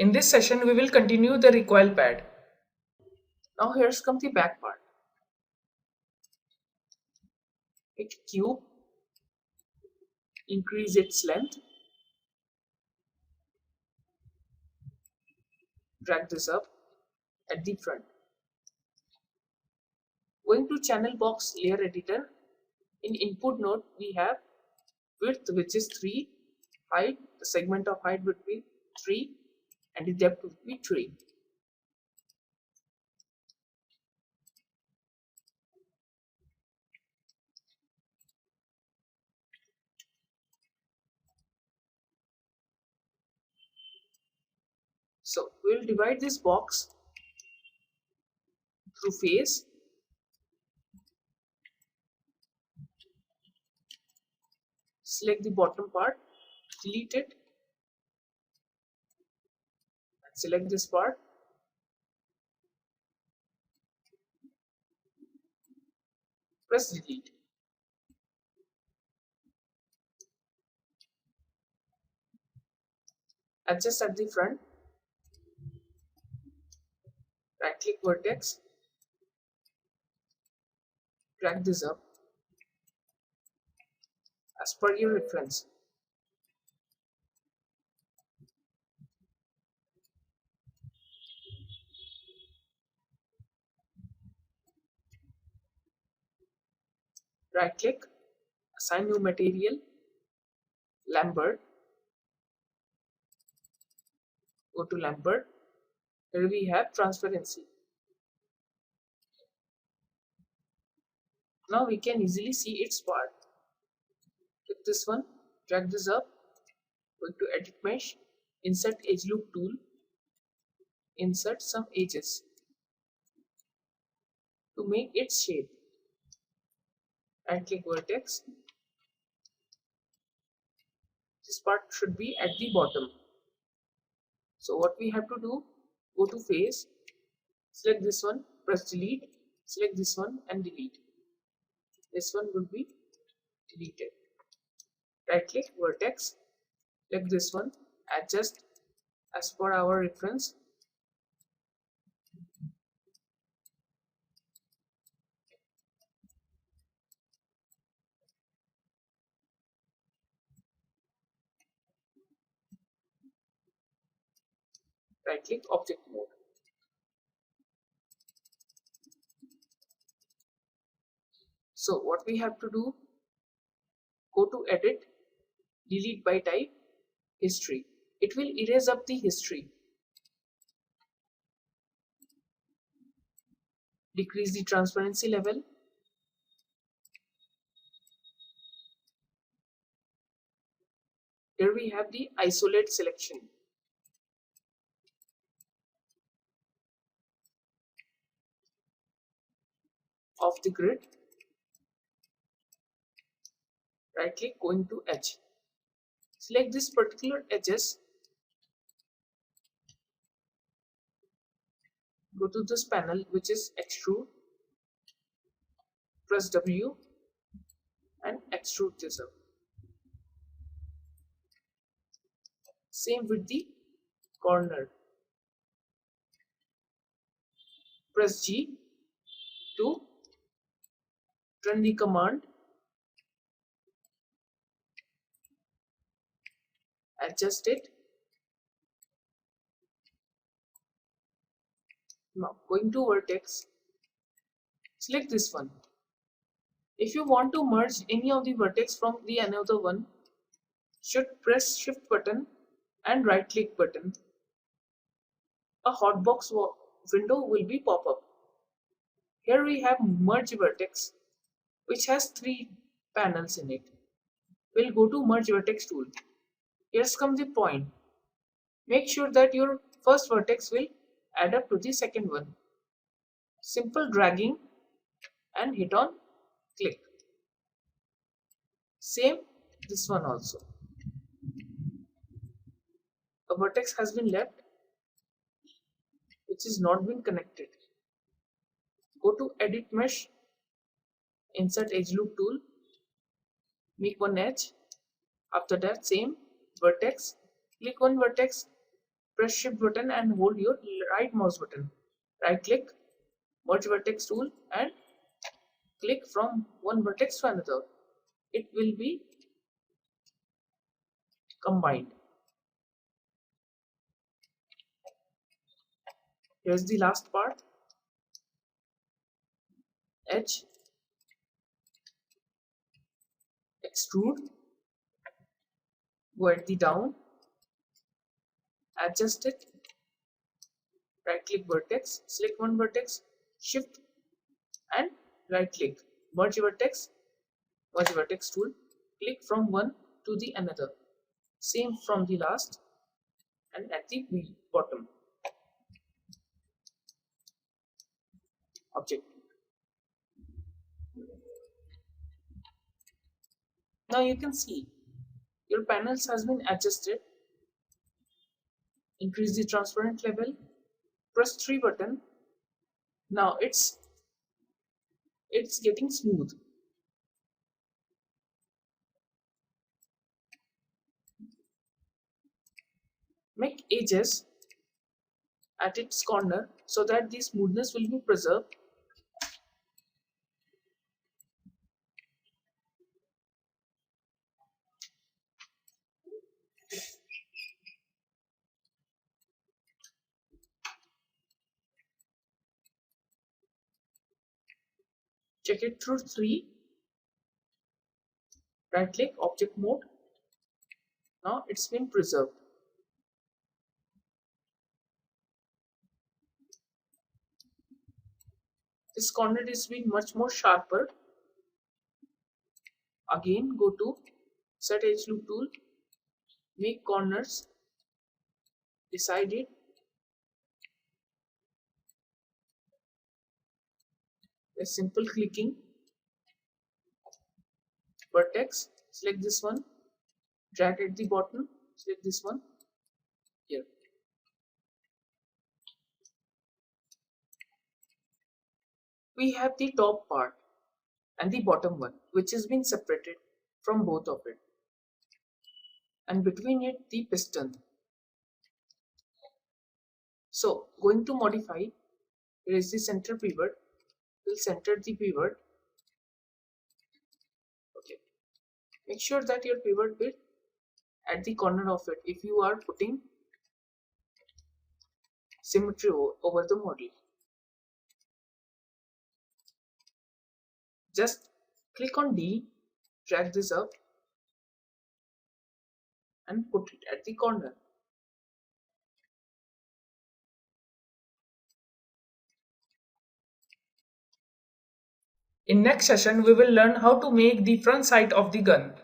In this session, we will continue the recoil pad. Now here's come the back part. Pick cube, increase its length, drag this up at the front. Going to channel box layer editor, in input node we have width, which is 3, height, the segment of height would be 3, and the depth would be 3. So we will divide this box through face. Select the bottom part, delete it, and select this part. Press delete. Adjust at the front. Right click vertex. Drag this up as per your reference. Right click, assign new material, Lambert. Go to Lambert. Here we have transparency. Now we can easily see its part. Click this one, drag this up, go to edit mesh, insert edge loop tool, insert some edges to make its shape. Right click vertex. This part should be at the bottom. So what we have to do, go to face, select this one, press delete, select this one and delete. This one will be deleted. Right click vertex, select this one, adjust as per our reference. Right click object mode. So what we have to do, go to edit, delete by type, history. It will erase up the history. Decrease the transparency level. Here we have the isolate selection. Of the grid. Right click, going to edge. Select this particular edges. Go to this panel which is extrude. Press W and extrude this up. Same with the corner. Press G to run the command. Adjust it. Now going to vertex, select this one. If you want to merge any of the vertex from the another one, should press shift button and right click button. A hotbox window will be pop up. Here we have merge vertex, which has 3 panels in it. We'll go to merge vertex tool. Here's come the point. Make sure that your first vertex will add up to the second one. Simple dragging and hit on click. Same this one also. A vertex has been left which is not been connected. Go to edit mesh, insert edge loop tool, make one edge. After that, same vertex, click one vertex, press shift button and hold your right mouse button. Right click, merge vertex tool and click from one vertex to another. It will be combined. Here's the last part. Edge, extrude, go at the down, adjust it, right click vertex, select one vertex, shift and right click, merge vertex tool, click from one to the another. Same from the last and at the bottom. Object. Now you can see your panels has been adjusted. Increase the transparent level, press 3 button. Now it's getting smooth. Make edges at its corner so that the smoothness will be preserved. Check it through 3. Right click, object mode. Now it's been preserved. This corner is being much more sharper. Again go to set edge loop tool, make corners, decide it, a simple clicking, vertex, select this one, drag at the bottom, select this one here. We have the top part and the bottom one which has been separated from both of it, and between it the piston. So going to modify, here is the center pivot, we'll center the pivot. Okay, make sure that your pivot bit at the corner of it if you are putting symmetry over the model. Just click on D, drag this up and put it at the corner. In next session, we will learn how to make the front sight of the gun.